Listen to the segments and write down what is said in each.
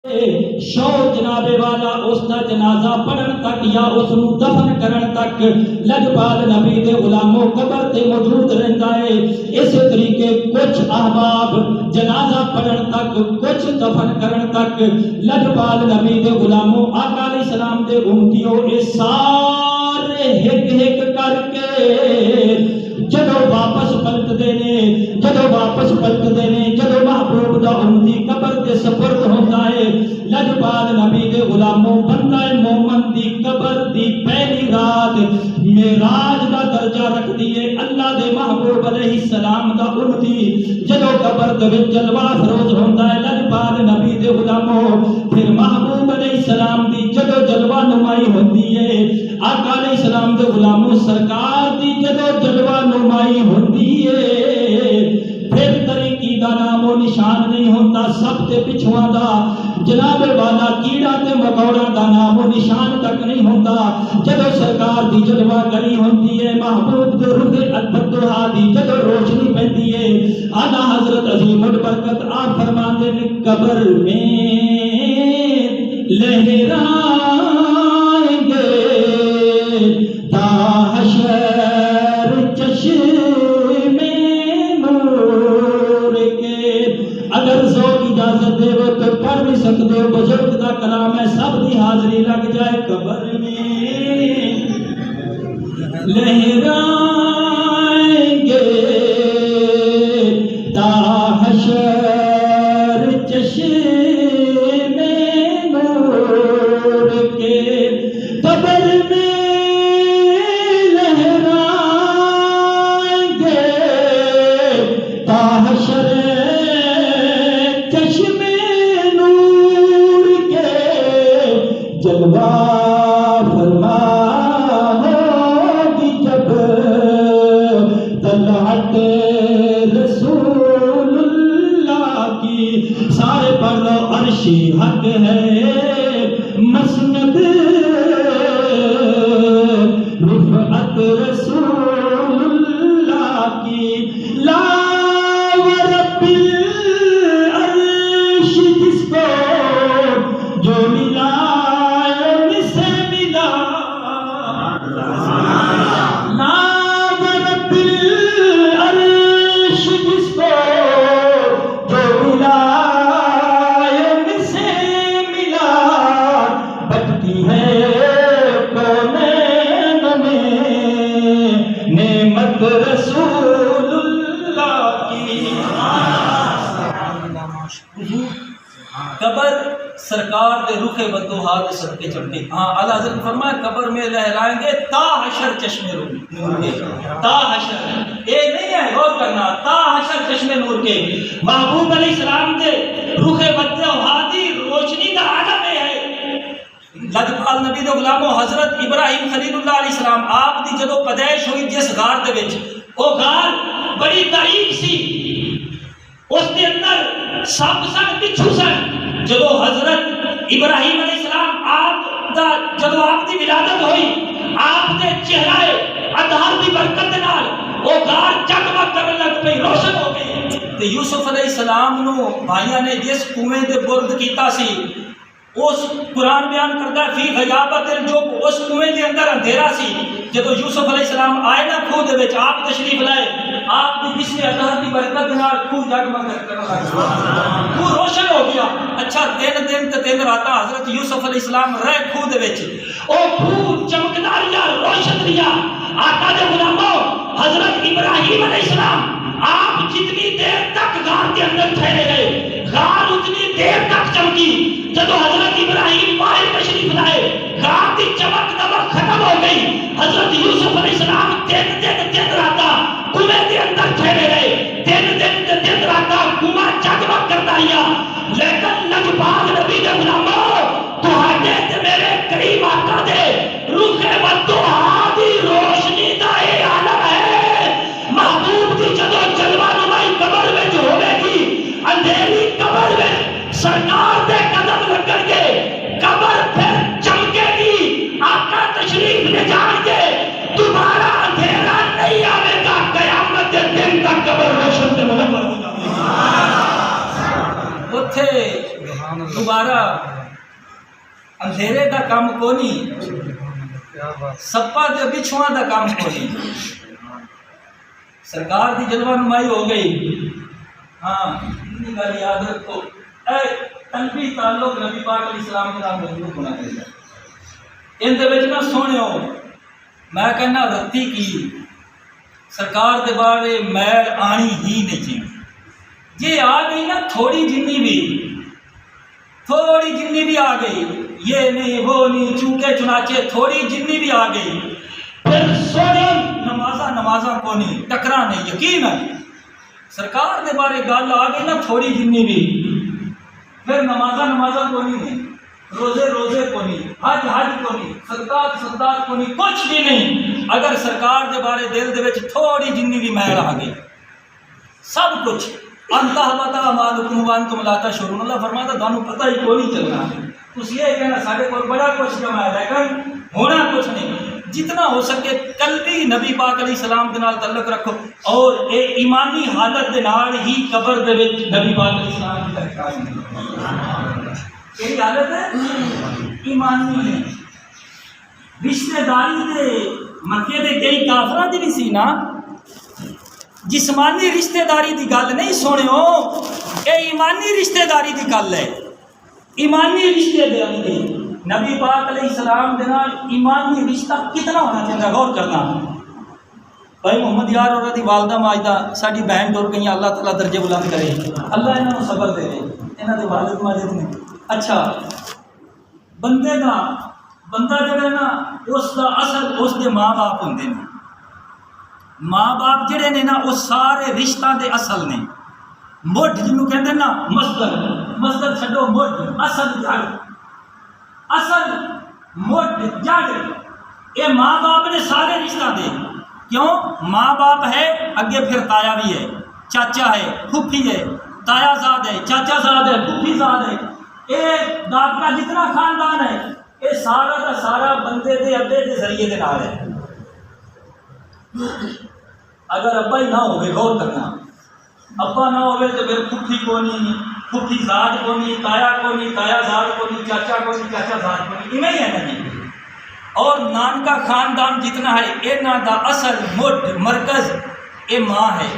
شور جناب والا اس کا جنازہ پڑھن تک یا اس نو دفن کرن تک لجپال نبی دے غلاموں قبر تے موجود رہندا ہے۔ اس طریقے کچھ احباب جنازہ پڑھن تک کچھ دفن کرن تک لجپال نبی دے غلاموں آقا علیہ السلام دے امتیوں اے سارے ہک ہک کر کے جدو واپس پلٹدے نے جدو محبوب دا امتی قبر تے سپرد ہوتا ہے لجپال نبی دے غلاموں بندہ مومن دی قبر دی پہلی رات معراج دا درجہ رکھ دیے۔ اللہ دے محبوب علیہ السلام دا امتی جدو قبر دے وچ جلوہ فروز ہوتا ہے لجپال نبی دے غلاموں پھر محبوب علیہ السلام دی جدو جلوہ نمائی ہوتی ہے آقا علیہ السلام دے غلاموں سرکار دی جدو جلوہ نمائی ہوتی ہے پھر طریقی دا نام و نشان نہیں ہوتا سب تے پچھواں دا جناب والا کیڑا تے مکوڑا دا نام و نشان تک نہیں ہوتا جدو سرکار دی جلوہ گری ہوتی ہے محبوب دے رخ ادبتہا دی جدو روشنی پہنتی ہے آدھا حضرت عظیم البرکت آپ فرماتے ہیں قبر میں لہرائیں گے تا حشر چشم نور کے۔ اگر ذوق اجازت دے وہ تو پڑھ بھی سکتے ہو بزرگ دا کلام ہے سب دی حاضری لگ جائے۔ قبر میں لہرائیں گے تا حشر چشم نور کے۔ قبر میں لہرائیں گے تا حشر چشم نور کے۔ جلوہ فرما ہوگی جب طلعت رسول اللہ کی۔ سارے پڑھ لو عرشی حق ہے مسند رفعت رسول اللہ کی۔ لا ورب العرش جس کو جو ملا ان سے ملا۔ لا ورب العرش جس کو جو ملا ان سے ملا۔ بٹتی ہے کونین میں نعمت رسول اللہ کی۔ قبر سرکار دے رخ بدوہا دے صدقے چمکے۔ ہاں اعلیٰ حضرت فرمایا قبر میں لہرائیں گے تا حشر چشم نور کے۔ تا حشر اے نہیں ہے غور کرنا تا حشر چشم نور کے۔ محبوب علیہ السلام دے رخ بدوہا دی روشنی دا عالم ہے۔ لجپال نبی دے غلاموں حضرت ابراہیم خلیل اللہ علیہ السلام آپ دی جدو پیدائش ہوئی جس غار دے وچ وہ غار بڑی تاریخ سی اس کے اندر سب سن بچھو سن۔ جدو حضرت ابراہیم علیہ السلام آپ دا جدو آپ دی ولادت ہوئی آپ دے چہرے ادھار دی برکت نال وہ غار جگمگ کرن لگ پئی روشن ہو گئی۔ تے یوسف علیہ السلام نو بھائیاں نے جس کنویں دے برد کیتا سی اس قرآن بیان کرتا ہے فی غیابت الجب اس کنویں دے اندر اندھیرا سی۔ جدو یوسف علیہ السلام آئے نا کھو دے وچ آپ تشریف لائے آپ دی جسم اطہر دی برکت نال کھو جگمگ کرن لگا کھو روشن ہو گیا۔ اچھا تین دن تے تین راتاں حضرت یوسف علیہ السلام رہے کھو دے وچ او کھو چمکدا رہیا روشن رہیا۔ آقا دے غلاموں حضرت ابراہیم علیہ السلام آپ جتنی دیر تک غار کے اندر ٹھہرے رہے غار اتنی دیر تک چمکی۔ جدو حضرت ابراہیم باہر تشریف لائے غار کی چمک دمک ختم ہو گئی۔ حضرت یوسف علیہ السلام تین راتا کنویں کے اندر ٹھہرے رہے تین راتا کنواں جگمگ کرتا رہیا۔ لیکن لجپال نبی دے غلاموں تہاڈے تے میرے کریم آقا دے رخ بدوہا دی روشنی دا اے عالم ہے۔ محبوب دی جدو جلوہ نمائی قبر وچ ہوے گی اندھیری قبر وچ سرکار دے قدم لگن گے قبر پھر چمکے گی آقا تشریف لے جان گے دوبارہ اندھیرا نہیں آئے گا قیامت کے دن تک قبر روشن تے منور ہو جائے گی۔ دوبارہ اندھیرے دا کام کونی سپا دے بچھواں دا کام کونی سرکار دی جلوہ نمائی ہو گئی ہاں اتنی گل یاد رکھو اے قلبی تعلق نبی پاک علیہ السلام کے نام مضبوط ہونا چاہیے ان دے وچ نہ سونے ہو میں کہنا رتی کی سرکار دے بارے میل آنی ہی نہیں چاہیے جی آ گئی نا تھوڑی جنی بھی آ گئی یہ نہیں وہ نہیں چونکہ چنانچہ تھوڑی جنی بھی آ گئی پھر سونے نمازہ کو نہیں ٹکرا نہیں یقین ہے سرکار دے بارے گل آ گئی نا تھوڑی جنی بھی پھر نمازہ کو نہیں روزے کو نہیں حج کو نہیں صدقات کو نہیں کچھ بھی نہیں اگر سرکار دے بارے دل دے وچ تھوڑی جنی بھی میل آ گئی سب کچھ انتہ پتا مالکم وانتم لا تشعرون اللہ فرماتا تانوں پتہ ہی کوئی نہیں چلنا تسی یہ کہنا سارے کو بڑا کچھ جمع ہے لیکن ہونا کچھ نہیں جتنا ہو سکے قلبی نبی پاک علیہ السلام دے نال تعلق رکھو اور اے ایمانی حالت دے نال ہی قبر دے وچ نبی پاک علیہ السلام دی تحقیق یہ حالت ہے ایمانی ہے رشتہ داری دے مکے دے کئی کافراں دی بھی سی نا جسمانی رشتہ داری دی گل نہیں سونے ہو اے ایمانی رشتہ داری دی گل ہے ایمانی رشتہ داری دی نبی پاک علیہ السلام دے نال ایمانی رشتہ کتنا ہونا چاہیے غور کرنا بھائی محمد یار اور دی والدہ ماجدہ ساری بہن ٹر گئی اللہ تعالیٰ درجے بلند کرے اللہ انہاں نوں صبر دے انہاں دے والد ماجد نے اچھا بندہ جڑا نا اس دا اصل اس دے ماں باپ ہوندے نے ماں باپ جڑے نے نا وہ سارے رشتہ دے اصل نے مڈ جنوں کہندے نا مصدر چھڈو مڈ اصل جڑ مڈ جڑ یہ ماں باپ نے سارے رشتہ دے کیوں ماں باپ ہے اگے پھر تایا بھی ہے چاچا ہے پھوپھی ہے تایا زاد ہے چاچا زاد ہے پھوپھی زاد ہے یہ دادا جتنا خاندان ہے یہ سارا کا سارا بندے دے ابے دے ذریعے دے نال ہے اگر ابا ہی نہ ہوئے غور کرنا ابا نہ ہوئے تو پھر پھوپھی کو نہیں پھوپھی زاد کو نہیں تایا زاد کو نہیں چاچا کو نہیں چاچا زاد کو نہیں ایویں ہی ہے نا جی اور نان کا خاندان جتنا ہے انہاں دا اصل مڈ مرکز یہ ماں ہے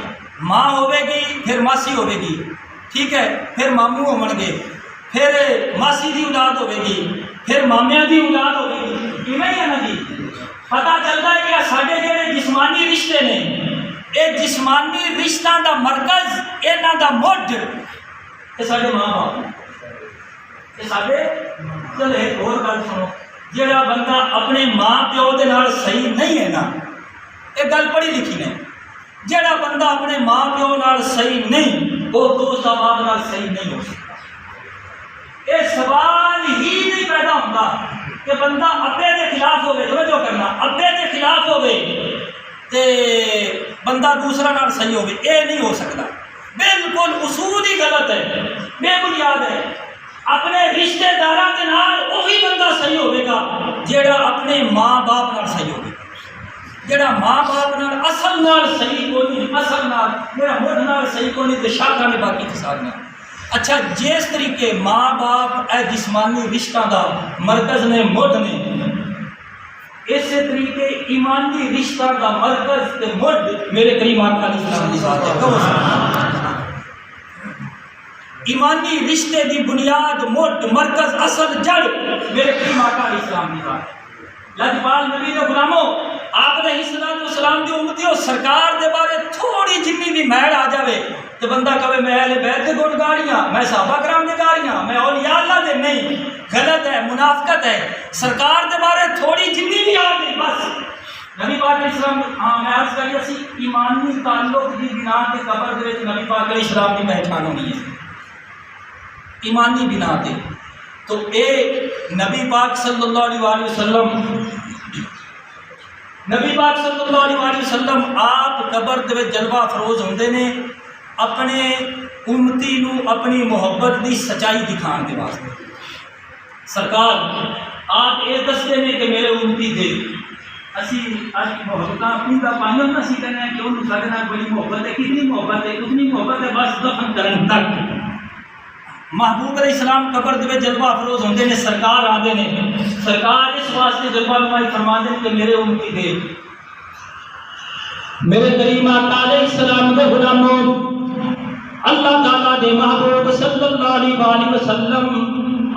ماں ہوے گی پھر ماسی ہوے گی ٹھیک ہے پھر ماموں ہون گے پھر ماسی دی اولاد ہوے گی پھر مامیاں دی اولاد ہوے گی ایویں ہی ہے نا جی پتہ چلتا ہے کہ ساڈے جڑے جسمانی رشتے نے یہ جسمانی رشتہ دا مرکز انہاں دا مڈ یہ ساڈے ماں باپ یہ ساڈے چل ایک اور گل سنو جڑا بندہ اپنے ماں پیو دے نال صحیح نہیں ہے نا یہ گل پڑھی لکھی نے جڑا بندہ اپنے ماں پیو نال صحیح نہیں وہ دوست احباب نال صحیح نہیں ہو سکتا یہ سوال ہی نہیں پیدا ہوتا کہ بندہ ابے دے خلاف ہوئے توجہ کرنا ابے دے خلاف ہوئے تے بندہ دوسرا نال صحیح ہوئے یہ نہیں ہو سکتا بالکل اصول ہی غلط ہے بے بنیاد ہے اپنے رشتے داراں دے نال وہی بندہ صحیح ہوئے گا جیڑا اپنے ماں باپ نال صحیح ہوئے گا جیڑا ماں باپ نال اصل نال صحیح کو نہیں اصل نال جیڑا مڈ نال صحیح کو نہیں تے شاخاں نے باقی کسان نال اچھا جس طریقے ماں باپ اے جسمانی رشتہ دا مرکز نے مڈ نے اسی طریقے ایمانی رشتہ دا مرکز تے مڈ میرے کریم آقا علیہ السلام دی ذات ہے ایمانی رشتے دی بنیاد مڈ مرکز اصل جڑ میرے کریم آقا علیہ السلام دی ذات ہے لجپال نبی دے غلاموں آپ علیہ السلام دی امتیوں سرکار دے بارے تھوڑی جنی بھی میل آ جاوے تو بندہ کہے میں اہل بیت دے گن گا رہی ہاں میں صحابہ کرام دے گا رہی ہاں میں اولیاء اللہ دے نہیں غلط ہے منافقت ہے سرکار دے بارے تھوڑی جنی بھی آ گئی بس نبی پاک علیہ السلام ہاں میں عرض کری اسی ایمانی تعلق دی بنا تے قبر دے وچ نبی پاک علیہ السلام دی پہچان ہونی ہے ایمانی بنا تے تو اے نبی پاک صلی اللہ علیہ وسلم نبی پاک صلی اللہ علیہ وسلم آپ قبر دے وچ جلوہ افروز ہوندے نے اپنے امتی نو اپنی محبت دی سچائی دکھان دے واسطے سرکار آپ یہ دستے ہیں کہ میرے امتی دے اسی اج محبت اپنی دا پائیوں نہ سی کہنا ہے کہ انہوں سارے نال بڑی محبت ہے کتنی محبت ہے اتنی محبت ہے بس دفن کرن تک محبوب علیہ السلام قبر دے جلوہ افروز ہوندے نے، سرکار آندے نے، سرکار اس واسطے جلوہ نمائی فرماندے نے کہ میرے امتی دے میرے کریم آقا علیہ السلام دے غلاموں، اللہ تعالیٰ دے محبوب صلی اللہ علیہ وسلم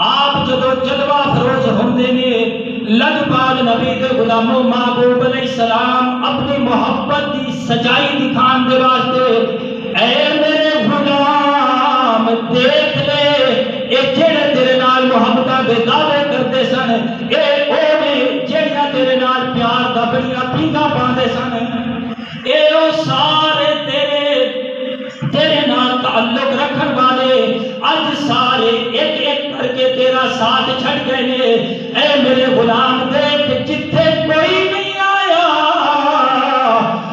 آپ جدو جلوہ افروز ہوندے نے، لجپال نبی دے غلاموں، محبوب علیہ السلام اپنی محبت دی سجائی دکھان دے واسطے اے میرے غلام دیکھ لے اے جڑے تیرے نال محبت دے دعوے کرتے سن، اے او نے جڑیاں تیرے نال پیار دا بڑیاں پیگاں پاندے سن، اے او سارے تیرے نال تعلق رکھن والے اج سارے ایک ایک کر کے تیرا ساتھ چھڑ گئے نے۔ اے میرے غلام دیکھ جتھے کوئی نہیں آیا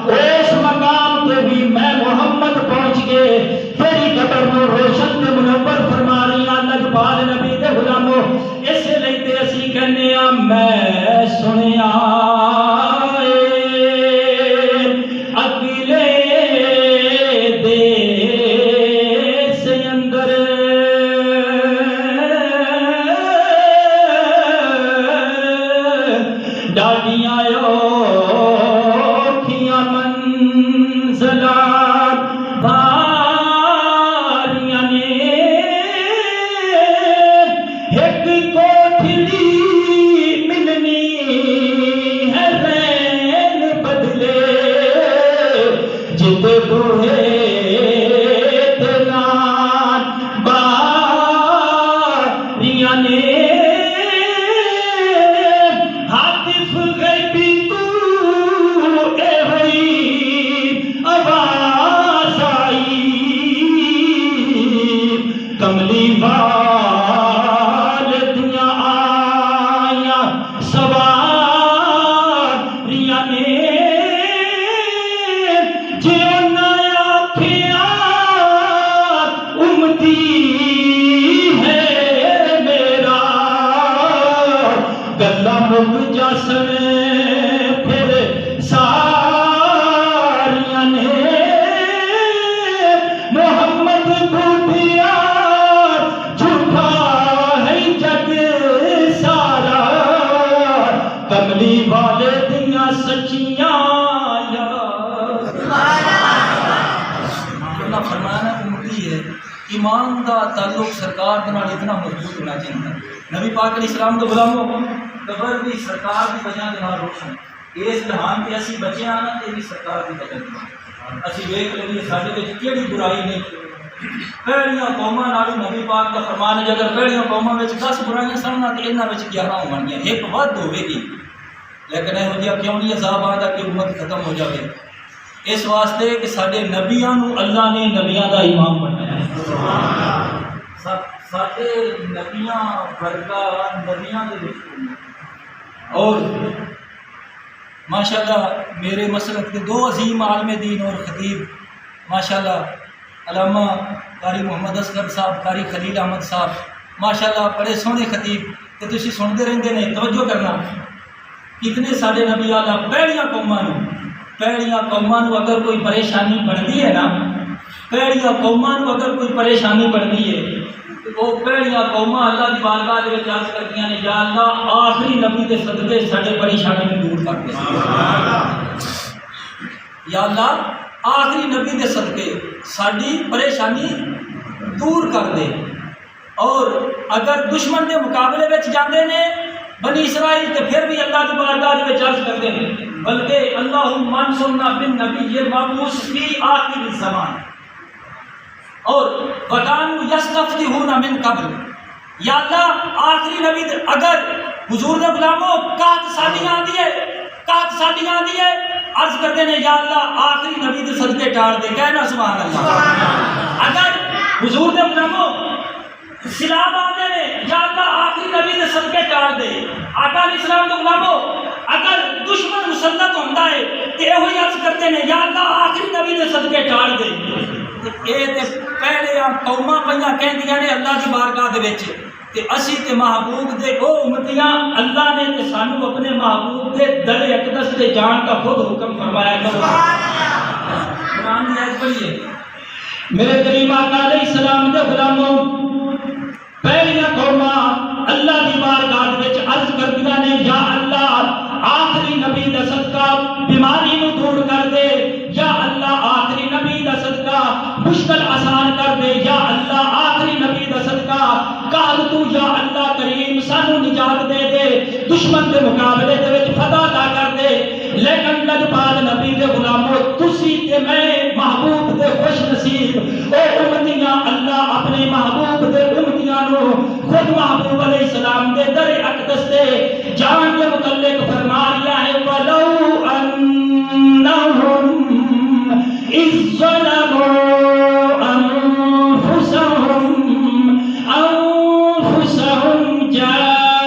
اس مقام تے بھی میں محمد پہنچ گئے، تیری قبر نو روشن تے منور فرما رہی ہاں لجپال نبی دے غلاموں۔ اس لیے تے اسی کہنے ہاں میں سنیا اگلے دیس اندر ڈاڈیاں اوکھیاں منزلاں بھاریاں نے، ایک کوٹھڑی ملنی ہے رین بدلے، جتے بوہے تنان باریاں نے، حاطف غیبی تو اے ہوئی آواز آئی، کملی والدیاں آیاں سواریاں نے، جیوں نہ آکھیا امتی ہے میرا، گلا مک جاسن پھر ساریاں نے، محمد بھوٹیا جھوٹا ہے جگ سارا، کملی والے دیاں سچیاں اللہ فرمانا امتی ہے۔ ایمان دا تعلق سرکار دے نال اتنا مضبوط ہونا چاہیے۔ نبی پاک علیہ السلام دے غلاموں، قبر بھی سرکار دی وجہ دے نال روشن، اس جہان تے اسی بچے ہاں تے بھی سرکار دی وجہ دے نال۔ اسی ویکھ لئیے ساڈے وچ کیڑی برائی نہیں، پہلیاں قوماں نال نبی پاک دا فرمان ہے اگر پہلیاں قوماں وچ 10 برائیاں سن تے انہاں وچ 11 ہون گیاں، ایک ود ہوے گی، لیکن یہ ہویا کیوں نہیں عذاب آندا کہ امت ختم ہو جاوے؟ اس واسطے کہ سارے نبیاں نو اللہ نے نبیاں دا امام بنایا ہے۔ سارے نبیاں ورگا نبیاں دے وچ اور ماشاءاللہ میرے مسلک کے 2 عظیم عالم دین اور خطیب ماشاءاللہ علامہ قاری محمد اصغر صاحب، قاری خلیل احمد صاحب ماشاءاللہ بڑے سونے خطیب تے تسی سنتے رہندے نے، توجہ کرنا کتنے سارے نبی اللہ پہلیاں قوماں نو اگر کوئی پریشانی بنتی ہے نا، پہلیاں قوماں نو اگر کوئی پریشانی بنتی ہے تو وہ پہلیاں قوماں اللہ دی بارگاہ دے وچ عرض کرتیاں نے یا اللہ آخری نبی دے صدقے ساڈے پریشانی نو دور کر دے، یا اللہ آخری نبی دے صدقے ساڈی پریشانی دور کر دے۔ اور اگر دشمن دے مقابلے وچ جاندے نے بنی اسرائیل تے پھر بھی اللہ کی بارگاہ وچ عرض کرتے ہیں بلکہ اللہم انصرنا بالنبی المبعوث فی آخر الزمان، اور وَكَانُوا يَسْتَفْتِحُونَ مِن قَبْلُ، یا اللہ آخری نبی اگر حضور دے غلاموں کات ساڈیاں آندی ہے عرض کرتے ہیں یا اللہ آخری نبی دے صدقے ٹال دے، کہنا سبحان اللہ۔ اگر حضور دے غلاموں سلام آتے ہیں یا اللہ آخری نبی دے صدقے ٹال دے، آقا علیہ السلام دے غلاموں اگر دشمن مسلط ہوتا ہے تو یہ عرض کرتے ہیں یا اللہ آخری نبی دے صدقے ٹال دے۔ یہ پہلے قوماں پہیاں کہندیاں نے اللہ کی بارگاہ دے وچ تے اسی تے محبوب دے او امتیاں اللہ نے تے سانو اپنے محبوب دے در اقدس تے جان کا خود حکم فرمایا ہے۔ قرآن کی آیت پڑھیے، میرے کریم آقا علیہ السلام دے غلاموں پہلیاں قوماں اللہ دی بارگاہ وچ عرض کردیاں نے یا اللہ آخری نبی دا صدقہ بیماری نو دور کر دے، یا اللہ آخری نبی دا صدقہ مشکل آسان کر دے، یا اللہ آخری نبی دا صدقہ کال تو یا اللہ کریم سانو نجات دے دے، دشمن دے مقابلے دے وچ فتح عطا کر دے۔ لیکن لجپال نبی دے غلامو تسی تے میں محبوب دے خوش نصیب او امتیاں، اللہ اپنے محبوب دے امتیاں نو خود محبوب علیہ السلام دے در اقدس دے جان کے متعلق فرما رہا ہے وَلَوْ أَنَّهُمْ إِذْ ظَلَمُوا أَنفُسَهُمْ جَاءُوكَ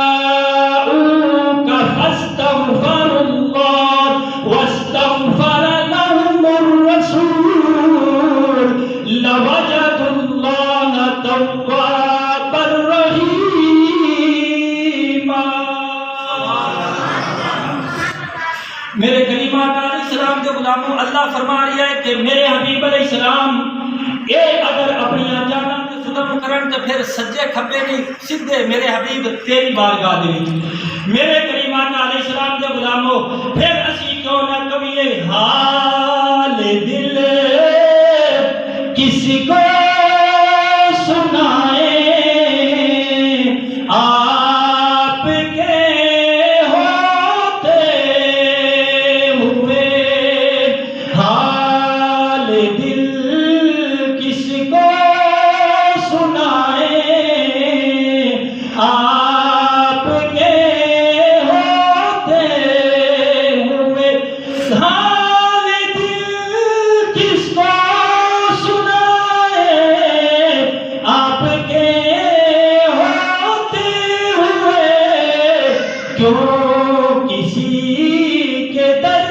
فَاسْتَغْفَرُوا اللَّهَ وَاسْتَغْفَرَ لَهُمُ الرَّسُولُ لَوَجَدُوا اللَّهَ تَوَّابًا رَحِيمًا۔ میرے کریم آقا علیہ السلام کے غلاموں، اللہ فرما رہا ہے کہ میرے حبیب علیہ السلام اے اگر اپنی جاناں تے ظلم کرن تے پھر سجے کھبے نہیں سیدھے میرے حبیب تیری بارگاہ دے وچ۔ میرے کریم آقا علیہ السلام کے غلاموں پھر اسی کیوں نہ کہیے حال دل کسی کو سنائے آپ کے ہوتے ہوئے، حال دل کس کو سنائے آپ کے ہوتے ہوئے، حال دل کس کو سنائے آپ کے ہوتے ہوئے، کیوں کسی کے در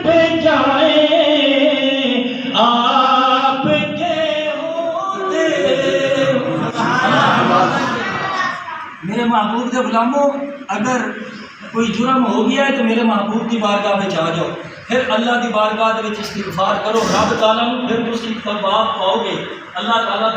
پہ جائیں آپ کے ہوتے ہوئے۔ میرے محبوب کے غلاموں اگر کوئی جرم ہو گیا ہے تو میرے محبوب کی بارگاہ میں آ جاؤ، پھر اللہ کی بارگاہ میں استغفار کرو، رب تعالیٰ پھر تسی ثواب پاؤ گے۔ اللہ تعالیٰ